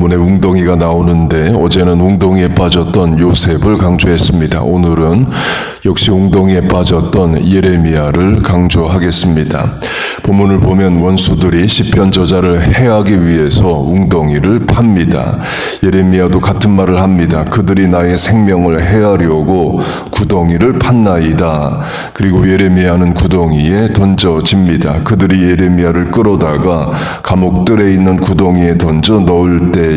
본문에 웅덩이가 나오는데 어제는 웅덩이에 빠졌던 요셉을 강조했습니다. 오늘은 역시 웅덩이에 빠졌던 예레미야를 강조하겠습니다. 본문을 보면 원수들이 시편 저자를 해하기 위해서 웅덩이를 팝니다. 예레미야도 같은 말을 합니다. 그들이 나의 생명을 해하려고 구덩이를 팠나이다. 그리고 예레미야는 구덩이에 던져집니다. 그들이 예레미야를 끌어다가 감옥들에 있는 구덩이에 던져 넣을 때에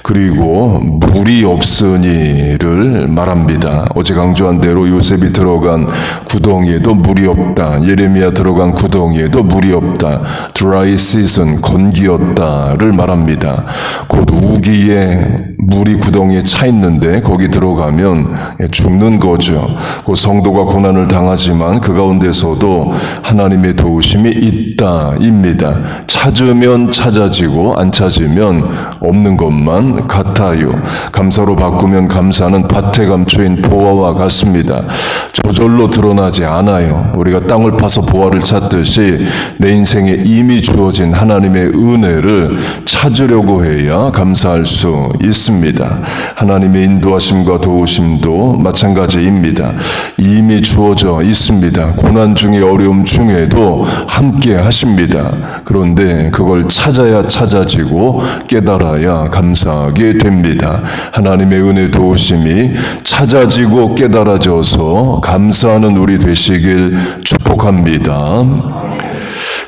그리고 물이 없으니를 말합니다. 어제 강조한 대로 요셉이 들어간 구덩이에도 물이 없다. 예레미야 들어간 구덩이에도 물이 없다. 드라이 시즌, 건기였다를 말합니다. 곧 우기에 물이 구덩이에 차 있는데 거기 들어가면 죽는 거죠. 그 성도가 고난을 당하지만 그 가운데서도 하나님의 도우심이 있다입니다. 찾으면 찾아지고 안 찾으면 없는 것만 같아요. 감사로 바꾸면 감사는 밭에 감추인 보화와 같습니다. 저절로 드러나지 않아요. 우리가 땅을 파서 보화를 찾듯이 내 인생에 이미 주어진 하나님의 은혜를 찾으려고 해야 감사할 수 있습니다. 하나님의 인도하심과 도우심도 마찬가지입니다. 이미 주어져 있습니다. 고난 중에 어려움 중에도 함께 하십니다. 그런데 그걸 찾아야 찾아지고 깨달아야 감사하게 됩니다. 하나님의 은혜 도우심이 찾아지고 깨달아져서 감사하는 우리 되시길 축복합니다.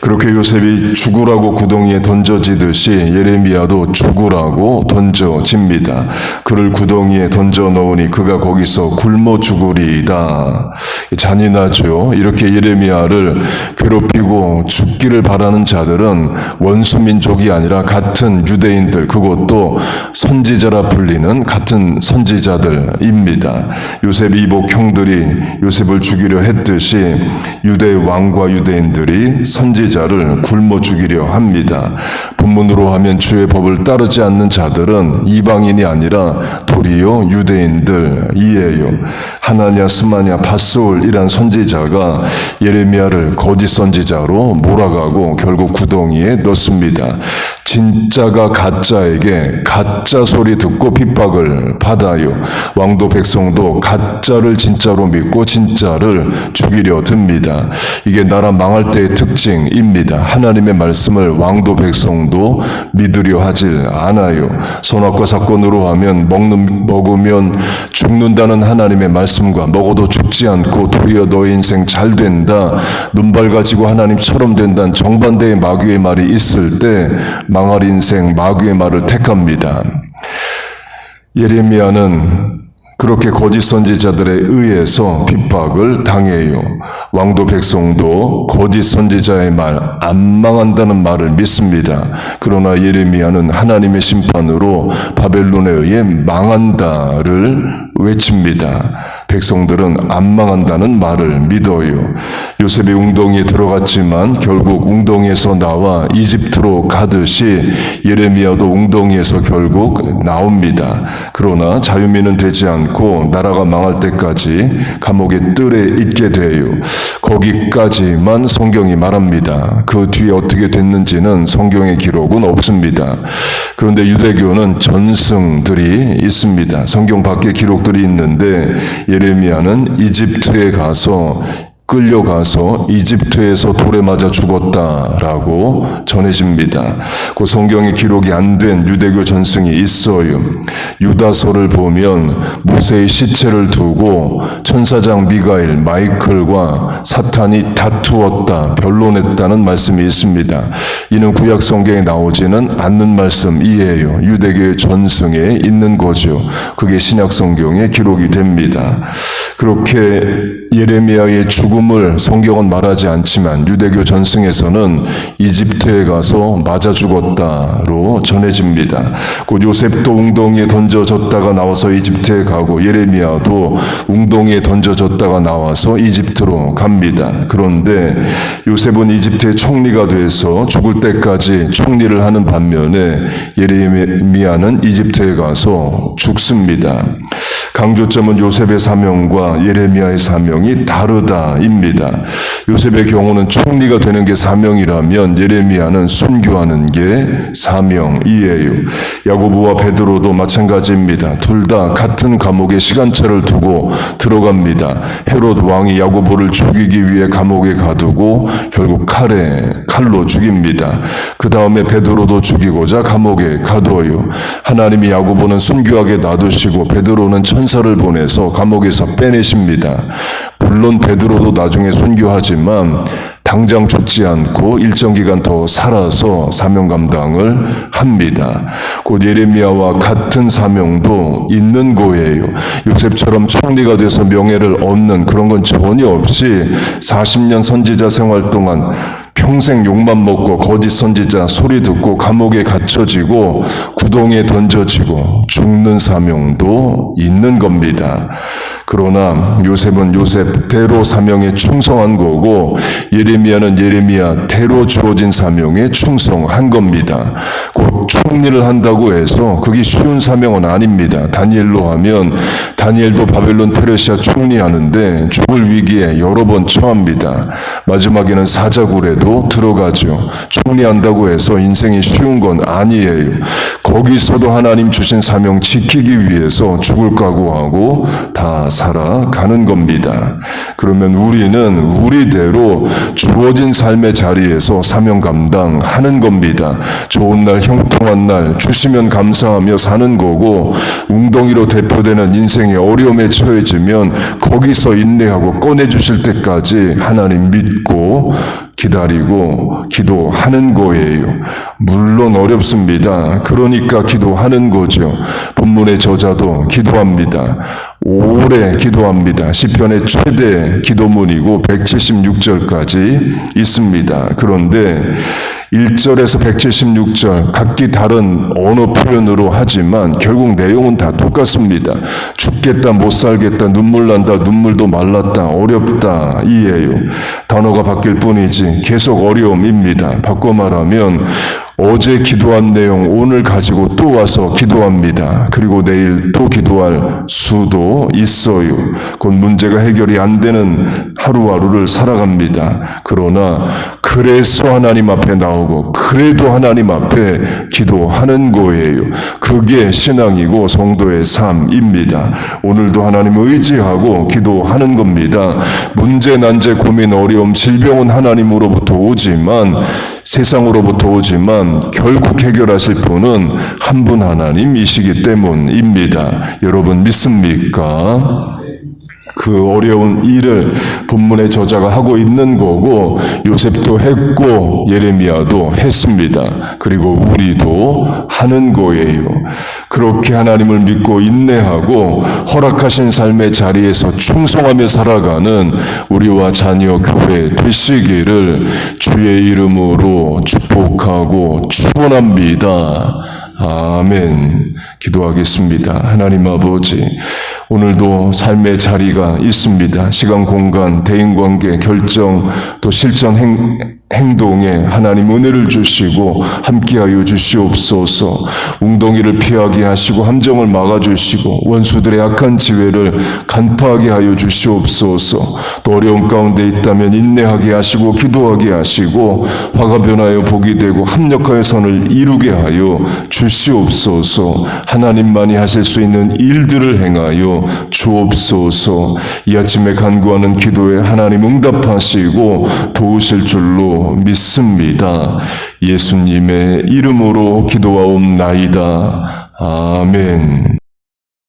그렇게 요셉이 죽으라고 구덩이에 던져지듯이 예레미야도 죽으라고 던져집니다. 그를 구덩이에 던져 넣으니 그가 거기서 굶어 죽으리이다. 잔인하죠. 이렇게 예레미야를 괴롭히고 죽기를 바라는 자들은 원수민족이 아니라 같은 유대인들, 그것도 선지자라 불리는 같은 선지자들입니다. 요셉 이복 형들이 요셉을 죽이려 했듯이 유대 왕과 유대인들이 선지자를 굶어 죽이려 합니다. 본문으로 하면 주의 법을 따르지 않는 자들은 이방인이 아니라 도리어 유대인들이에요. 하나냐, 스마냐, 밧솔이란 선지자가 예레미야를 거짓 선지자로 몰아가고 결국 구덩이에 넣습니다. 진짜가 가짜에게 가짜 소리 듣고 핍박을 받아요. 왕도 백성도 가짜를 진짜로 믿고 진짜를 죽이려 듭니다. 이게 나라 망할 때의 특징입니다. 하나님의 말씀을 왕도 백성도 믿으려 하질 않아요. 선악과 사건으로 하면 먹으면 죽는다는 하나님의 말씀과 먹어도 죽지 않고 도리어 너의 인생 잘 된다, 눈 밝아지고 하나님처럼 된다는 정반대의 마귀의 말이 있을 때 망할 인생 마귀의 말을 택합니다. 예레미야는 그렇게 거짓 선지자들에 의해서 핍박을 당해요. 왕도 백성도 거짓 선지자의 말, 안 망한다는 말을 믿습니다. 그러나 예레미야는 하나님의 심판으로 바벨론에 의해 망한다를 외칩니다. 백성들은 안 망한다는 말을 믿어요. 요셉이 웅덩이에 들어갔지만 결국 웅덩이에서 나와 이집트로 가듯이 예레미야도 웅덩이에서 결국 나옵니다. 그러나 자유민은 되지 않고 나라가 망할 때까지 감옥의 뜰에 있게 돼요. 거기까지만 성경이 말합니다. 그 뒤에 어떻게 됐는지는 성경의 기록은 없습니다. 그런데 유대교는 전승들이 있습니다. 성경 밖에 기록들이 있는데 예레미야는 이집트에 가서 끌려가서 이집트에서 돌에 맞아 죽었다라고 전해집니다. 그 성경에 기록이 안 된 유대교 전승이 있어요. 유다서를 보면 모세의 시체를 두고 천사장 미가엘, 마이클과 사탄이 다투었다, 변론했다는 말씀이 있습니다. 이는 구약 성경에 나오지는 않는 말씀이에요. 유대교의 전승에 있는 거죠. 그게 신약 성경에 기록이 됩니다. 그렇게 예레미야의 죽음을 성경은 말하지 않지만 유대교 전승에서는 이집트에 가서 맞아 죽었다로 전해집니다. 곧 요셉도 웅덩이에 던져졌다가 나와서 이집트에 가고 예레미야도 웅덩이에 던져졌다가 나와서 이집트로 갑니다. 그런데 요셉은 이집트의 총리가 돼서 죽을 때까지 총리를 하는 반면에 예레미야는 이집트에 가서 죽습니다. 강조점은 요셉의 사명과 예레미야의 사명이 다르다입니다. 요셉의 경우는 총리가 되는 게 사명이라면 예레미야는 순교하는 게 사명이에요. 야고보와 베드로도 마찬가지입니다. 둘 다 같은 감옥에 시간차를 두고 들어갑니다. 헤롯 왕이 야고보를 죽이기 위해 감옥에 가두고 결국 칼로 죽입니다. 그 다음에 베드로도 죽이고자 감옥에 가둬요. 하나님이 야고보는 순교하게 놔두시고 베드로는 천사를 보내서 감옥에서 빼내십니다. 물론 베드로도 나중에 순교하지만 당장 죽지 않고 일정 기간 더 살아서 사명 감당을 합니다. 곧 예레미야와 같은 사명도 있는 거예요. 요셉처럼 총리가 돼서 명예를 얻는 그런 건 전혀 없이 40년 선지자 생활 동안 평생 욕만 먹고 거짓 선지자 소리 듣고 감옥에 갇혀지고 구덩이에 던져지고 죽는 사명도 있는 겁니다. 그러나 요셉은 요셉대로 사명에 충성한 거고 예레미야는 예레미야대로 주어진 사명에 충성한 겁니다. 곧 총리를 한다고 해서 그게 쉬운 사명은 아닙니다. 다니엘로 하면 다니엘도 바벨론 페르시아 총리하는데 죽을 위기에 여러 번 처합니다. 마지막에는 사자굴에도 들어가죠. 총리한다고 해서 인생이 쉬운 건 아니에요. 거기서도 하나님 주신 사명 지키기 위해서 죽을 각오하고 다 살아가는 겁니다. 그러면 우리는 우리대로 주어진 삶의 자리에서 사명 감당하는 겁니다. 좋은 날, 형통한 날 주시면 감사하며 사는 거고 웅덩이로 대표되는 인생의 어려움에 처해지면 거기서 인내하고 꺼내주실 때까지 하나님 믿고 기다리고 기도하는 거예요. 물론 어렵습니다. 그러니까 기도하는 거죠. 본문의 저자도 기도합니다. 오래 기도합니다. 시편의 최대 기도문이고 176절까지 있습니다. 그런데 1절에서 176절 각기 다른 언어 표현으로 하지만 결국 내용은 다 똑같습니다. 죽겠다, 못 살겠다, 눈물 난다, 눈물도 말랐다, 어렵다 이에요. 단어가 바뀔 뿐이지 계속 어려움입니다. 바꿔 말하면 어제 기도한 내용 오늘 가지고 또 와서 기도합니다. 그리고 내일 또 기도할 수도 있어요. 곧 문제가 해결이 안 되는 하루하루를 살아갑니다. 그러나 그래서 하나님 앞에 나오고 그래도 하나님 앞에 기도하는 거예요. 그게 신앙이고 성도의 삶입니다. 오늘도 하나님 의지하고 기도하는 겁니다. 문제, 난제, 고민, 어려움, 질병은 하나님으로부터 오지만 세상으로부터 오지만 결국 해결하실 분은 한 분 하나님이시기 때문입니다. 여러분 믿습니까? 그 어려운 일을 본문의 저자가 하고 있는 거고 요셉도 했고 예레미야도 했습니다. 그리고 우리도 하는 거예요. 그렇게 하나님을 믿고 인내하고 허락하신 삶의 자리에서 충성하며 살아가는 우리와 자녀 교회 되시기를 주의 이름으로 축복하고 축원합니다. 아멘. 기도하겠습니다. 하나님 아버지, 오늘도 삶의 자리가 있습니다. 시간, 공간, 대인관계, 결정, 또 실전 행동에 하나님 은혜를 주시고 함께하여 주시옵소서. 웅덩이를 피하게 하시고 함정을 막아주시고 원수들의 악한 지혜를 간파하게 하여 주시옵소서. 또 어려움 가운데 있다면 인내하게 하시고 기도하게 하시고 화가 변하여 복이 되고 합력하여 선을 이루게 하여 주시옵소서. 하나님만이 하실 수 있는 일들을 행하여 주옵소서. 이 아침에 간구하는 기도에 하나님 응답하시고 도우실 줄로 믿습니다. 예수님의 이름으로 기도하옵나이다. 아멘.